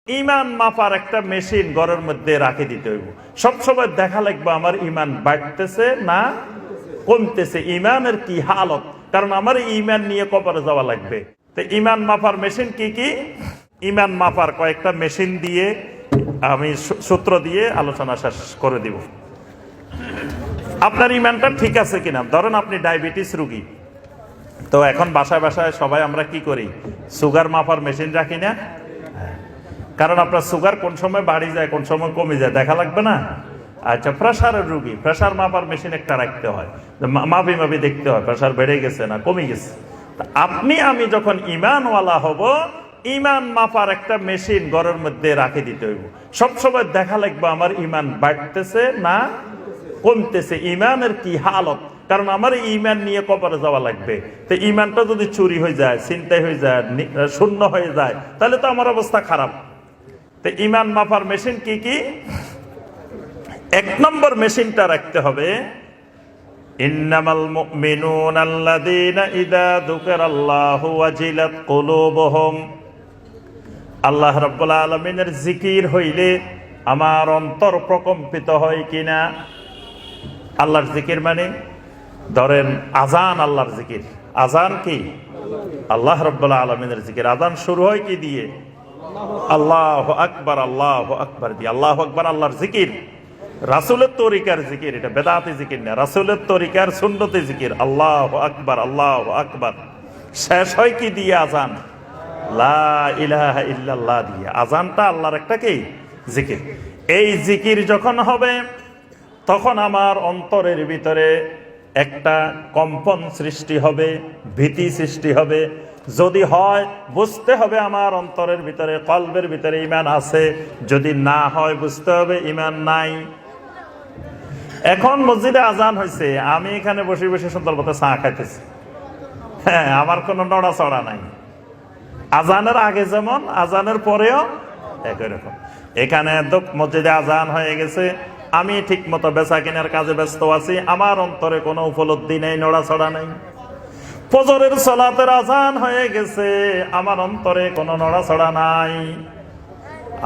ইমান মাপার একটা মেশিন ঘরের মধ্যে রাখে দিতে হইব। সবসময় দেখা লাগবে আমার ইমান বাড়তেছে না কমতেছে, ইমানের কি হালত, কারণ আমার ইমান নিয়ে কবরে যাওয়া লাগবে। তো ইমান মাপার মেশিন কি কি? ইমান মাপার কয়েকটা মেশিন দিয়ে আমি সূত্র দিয়ে আলোচনা শেষ করে দিব। আপনার ইমানটা ঠিক আছে কিনা। ধরেন আপনি ডায়াবেটিস রোগী, তো এখন বাসায় বাসায় সবাই আমরা কি করি, সুগার মাপার মেশিন রাখি না? কারণ আপনার সুগার কোন সময় বাড়ি যায় কোন সময় কমে যায় দেখা লাগবে না? আচ্ছা, প্রেশারের রোগী, প্রেশার মাপার মেশিন একটা রাখতে হয়, মাপি দেখতে হয় প্রেশার বেড়ে গেছে না কমে গেছে। আপনি আমি যখন ইমানওয়ালা হব, ইমান মাপার একটা মেশিন ঘরের মধ্যে রাখে দিতে হইব। সবসময় দেখা লাগবে আমার ইমান বাড়তেছে না কমতেছে, ইমানের কি হালত, কারণ আমার ইমান নিয়ে কবরে যাওয়া লাগবে। তো ইমানটা যদি চুরি হয়ে যায়, ছিনতাই হয়ে যায়, শূন্য হয়ে যায়, তাহলে তো আমার অবস্থা খারাপ। তো ইমান মাপার মেশিন কি কি? এক নম্বর মেশিনটা রাখতে হবে, ইন্নামাল মুমিনুনা আল্লাযীনা ইযা যুকিরাল্লাহু ওয়াজিলাত কুলুবুহুম। আল্লাহ রাব্বুল আলামিনের জিকির হইলে আমার অন্তর প্রকম্পিত হয় কিনা। আল্লাহর জিকির মানে ধরেন আজান, আল্লাহর জিকির। আজান কি? আল্লাহ রাব্বুল আলামিনের জিকির। আজান শুরু হয় কি দিয়ে? আল্লাহু আকবার, আল্লাহু আকবার দিয়ে। আল্লাহু আকবার আল্লাহর জিকির, রাসূলের তরিকার জিকির, এটা বেদাতি জিকির না, রাসূলের তরিকার সুন্নতি জিকির। আল্লাহু আকবার, আল্লাহু আকবার। শেষ হয় কি দিয়ে? আজান, লা ইলাহা ইল্লাল্লাহ দিয়ে। আজানটা আল্লাহর একটা কি জিকির। এই জিকির যখন হবে তখন আমার অন্তরের ভিতরে একটা কম্পন সৃষ্টি হবে, ভীতি সৃষ্টি হবে। যদি হয় বুঝতে হবে আমার অন্তরের ভিতরে, কলবের ভিতরে ঈমান আছে। যদি না হয় বুঝতে হবে ঈমান নাই। এখন মসজিদে আজান হয়েছে, আমি এখানে বসে বসে সুন্দর মতো চা খাইতেছি, হ্যাঁ, আমার কোনো নড়াচড়া নাই। আজানের আগে যেমন আজানের পরেও একই রকম। এখানে মসজিদে আজান হয়ে গেছে, আমি ঠিক মতো বেচা কেনার কাজে ব্যস্ত আছি, আমার অন্তরে কোনো উপলব্ধি নেই, নড়াচড়া নেই। ফজরের সালাতের আজান হয়ে গেছে, আমার অন্তরে কোনো নড়াচড়া নাই।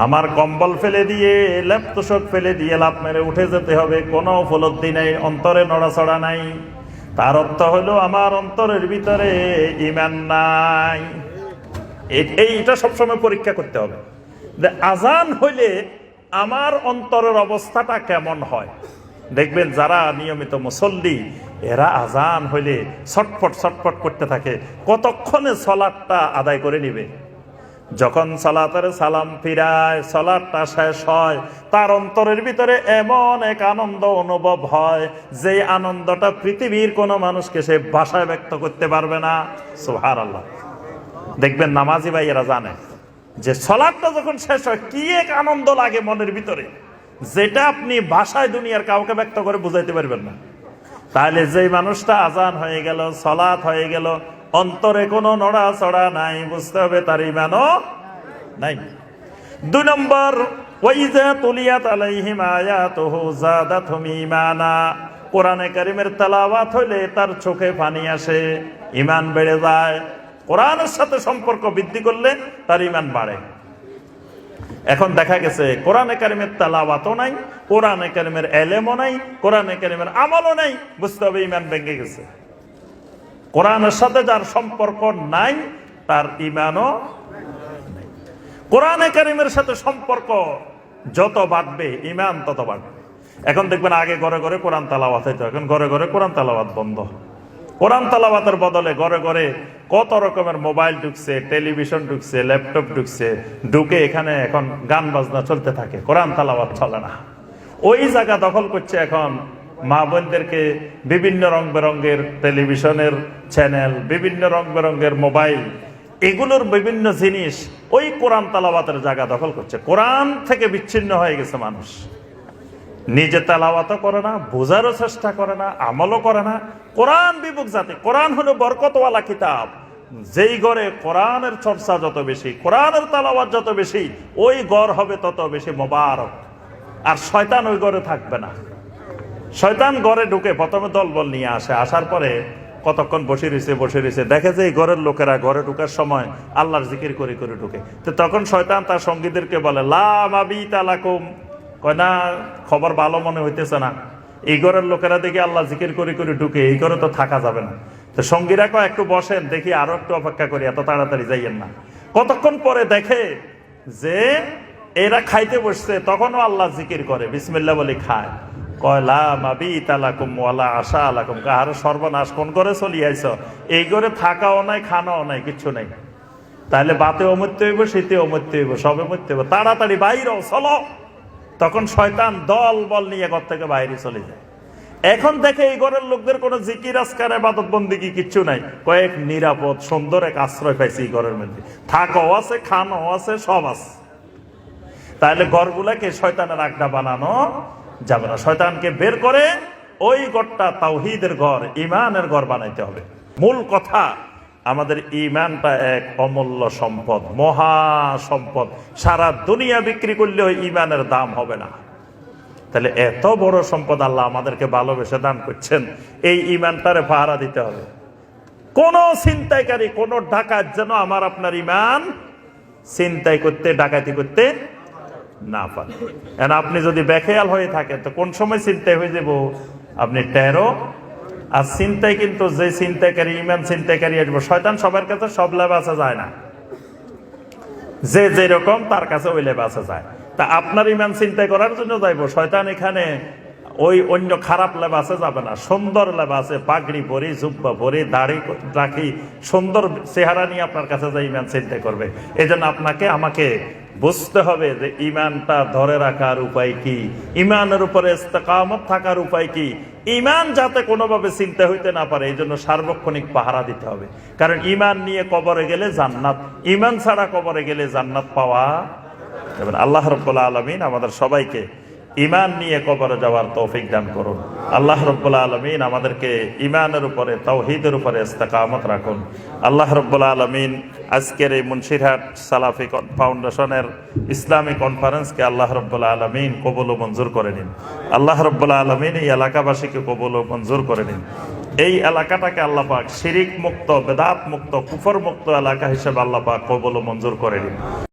আমার কম্বল ফেলে দিয়ে, লেপ তোষক ফেলে দিয়ে লাফ মেরে উঠে যেতে হবে, কোনো উপলব্ধি নেই, অন্তরে নড়াচড়া নাই। তার অর্থ হলো আমার অন্তরের ভিতরে ঈমান নাই। এইটা সবসময় পরীক্ষা করতে হবে যে আজান হইলে আমার অন্তরের অবস্থাটা কেমন হয়। দেখবেন যারা নিয়মিত মুসল্লি, এরা আজান হইলে ছটফট ছটফট করতে থাকে, কতক্ষণে সালাতটা আদায় করে নিবে। যখন সালাতের সালাম ফিরায়, সালাতটা শেষ হয়, তার অন্তরের ভিতরে এমন এক আনন্দ অনুভব হয়, যে আনন্দটা পৃথিবীর কোনো মানুষকে সে ভাষায় ব্যক্ত করতে পারবে না। সুবহানাল্লাহ। দেখবেন নামাজি ভাইয়েরা জানে যে সালাতটা যখন শেষ হয় কি এক আনন্দ লাগে মনের ভিতরে, যেটা আপনি ভাষায় দুনিয়ার কাউকে ব্যক্ত করে বুঝাইতে পারবেন না। তাহলে যেই মানুষটা আজান হয়ে গেল, সালাত হয়ে গেল, অন্তরে কোনো নড়াচড়া নাই, বুঝতে হবে তার ঈমানও নাই। 2 নম্বর, ওয়াইজা তুলিয়াত আলাইহিম আয়াতুহু যাদাতহুম ঈমানা। কোরআনে কারীমের তেলাওয়াত হইলে তার চোখে পানি আসে, ঈমান বেড়ে যায়। কোরআনের সাথে সম্পর্ক বৃদ্ধি করলে তার ঈমান বাড়ে। এখন দেখা গেছে কোরআনে কারীমের তেলাওয়াতও নাই, কোরআনে কারীমের ইলমও নাই, কোরআনে কারীমের আমলও নাই, বুঝতে হবে ঈমান ভেঙে গেছে। কোরআনের সাথে যার সম্পর্ক নাই তার ঈমানও নাই। কোরআনে কারীমের সাথে সম্পর্ক যত বাড়বে ঈমান তত বাড়বে। এখন দেখবেন আগে ঘরে ঘরে কোরআন তেলাওয়াত হইতো, এখন ঘরে ঘরে কোরআন তেলাওয়াত বন্ধ। কোরআন তেলাওয়াতের বদলে ঘরে ঘরে কত রকমের মোবাইল ঢুকছে, টেলিভিশন ঢুকছে, ল্যাপটপ ঢুকছে, ঢুকে এখানে এখন গান বাজনা চলতে থাকে, কোরআন তেলাওয়াত চলে না। ওই জায়গা দখল করছে এখন মা বোনদেরকে বিভিন্ন রং বেরঙ্গের টেলিভিশনের চ্যানেল, বিভিন্ন রং বেরঙ্গের মোবাইল, এগুলোর বিভিন্ন জিনিস ওই কোরআন তেলাওয়াতের জায়গা দখল করছে। কোরআন থেকে বিচ্ছিন্ন হয়ে গেছে মানুষ, নিজে তেলাওয়াতও করে না, বোঝারও চেষ্টা করে না, আমলও করে না। কোরআন বিমুখ জাতি। কোরআন হলো বরকতওয়ালা কিতাব। যেই ঘরে কোরআনের চর্চা যত বেশি, কোরআনের তেলাওয়াত যত বেশি, ওই ঘর হবে তত বেশি মোবারক। আর শয়তান ওই ঘরে থাকবে না। শয়তান ঘরে ঢুকে প্রথমে দলবল নিয়ে আসে, আসার পরে কতক্ষণ বসে রয়েছে দেখে যে এই ঘরের লোকেরা ঘরে ঢুকার সময় আল্লাহর জিকির করে করে ঢুকে। তো তখন শয়তান তার সঙ্গীদেরকে বলে লা মাবিতা লাকুম, কয় না খবর ভালো মনে হইতেছে না, এই ঘরের লোকেরা দেখি আল্লাহ জিকির করে করে ঢুকে, এই ঘরে তো থাকা যাবে না। তো সঙ্গীরা কয় একটু বসেন, দেখি আরো একটু অপেক্ষা করি, এত তাড়াতাড়ি যাইয়েন না। কতক্ষণ পরে দেখে যে এরা খাইতে বসছে, তখনও আল্লাহ জিকির করে, বিসমিল্লাহ বলে খায়। কয় লা মাবিতা লাকুম ওয়ালা আশা লাকুম, কাহার সর্বনাশ, কোন করে চলি আইছ, এই ঘরে থাকাও নাই খানাও নাই, কিচ্ছু নাই। তাহলে বাতেও মরতে হইব, শীতেও মরতে হইব, সবে মরতে হইব, তাড়াতাড়ি বাইরেও চলো। তখন শয়তান দল বল নিয়ে ঘর থেকে বাইরে চলে যায়। এখন দেখে এই ঘরের লোকদের কোনো জিকির আজকার ইবাদত বন্দেগী কিচ্ছু নাই, কয়েক নিরাপদ সুন্দর এক আশ্রয় পাইছে এই ঘরের মধ্যে, থাকাও আছে খানাও আছে সব আছে। তাহলে ঘরগুলাকে শয়তানের আড্ডা বানানো যাবে না, শয়তানকে বের করে ওই ঘরটা তাওহীদের ঘর, ঈমানের ঘর বানাইতে হবে। মূল কথা, আমাদের ঈমানটা এক অমূল্য সম্পদ, মহা সম্পদ, সারা দুনিয়া বিক্রি করলে ওই ঈমানের দাম হবে না। তাহলে এত বড় সম্পদ আল্লাহ আমাদেরকে ভালোবেসে দান করছেন, এই ঈমানটারে পাহারা দিতে হবে। কোন ছিনতাইকারী, কোন ডাকাত যেন আমার আপনার ঈমান ছিনতাই করতে, ডাকাতি করতে না পারে। আপনি যদি বেখেয়াল হয়ে থাকেন তো কোন সময় ছিনতাই হয়ে যাব আপনি টেরো। আর ছিনতাই কিন্তু যে ছিনতাইকারী, ঈমান ছিনতাইকারী আসবে, শয়তান সবার কাছে সব লেবাসে যায় না, যে যেরকম তার কাছে ওই লেবাসে যায়। তা আপনার ঈমান ছিনতাই করার জন্য যাইব, শয়তান এখানে ওই অন্য খারাপ লেবাসে যাবে না, সুন্দর লেবাসে পাগড়ি পরি, জুব্বা পরি, দাড়ি রাখি, সুন্দর চেহারা নিয়ে আপনার কাছে যাই ঈমান ছিনতাই করবে। এই জন্য আপনাকে আমাকে বুঝতে হবে যে ঈমানটা ধরে রাখার উপায় কি, ঈমানের উপরে ইস্তেকামত থাকার উপায় কি, ঈমান যাতে কোনোভাবে চিন্তা হইতে না পারে, এই জন্য সার্বক্ষণিক পাহারা দিতে হবে। কারণ ঈমান নিয়ে কবরে গেলে জান্নাত, ঈমান ছাড়া কবরে গেলে জান্নাত পাওয়া যাবে না। আল্লাহ রাব্বুল আলামিন আমাদের সবাইকে ঈমান নিয়ে কবরে যাওয়ার তৌফিক দান করুন। আল্লাহ রাব্বুল আলামিন আমাদেরকে ঈমানের উপরে, তাওহীদের উপরে ইস্তেকামত রাখুন। আল্লাহ রাব্বুল আলামিন আজকের এই মুন্সিরহাট সালাফি ফাউন্ডেশনের ইসলামী কনফারেন্সকে আল্লাহ রাব্বুল আলামিন কবুল ও মঞ্জুর করে নিন। আল্লাহ রাব্বুল আলামিন এই এলাকাবাসীকে কবুল ও মঞ্জুর করে নিন। এই এলাকাটাকে আল্লাহ পাক শিরিক মুক্ত, বেদাত মুক্ত, কুফর মুক্ত এলাকা হিসেবে আল্লাহ পাক কবুল ও মঞ্জুর করে নিন।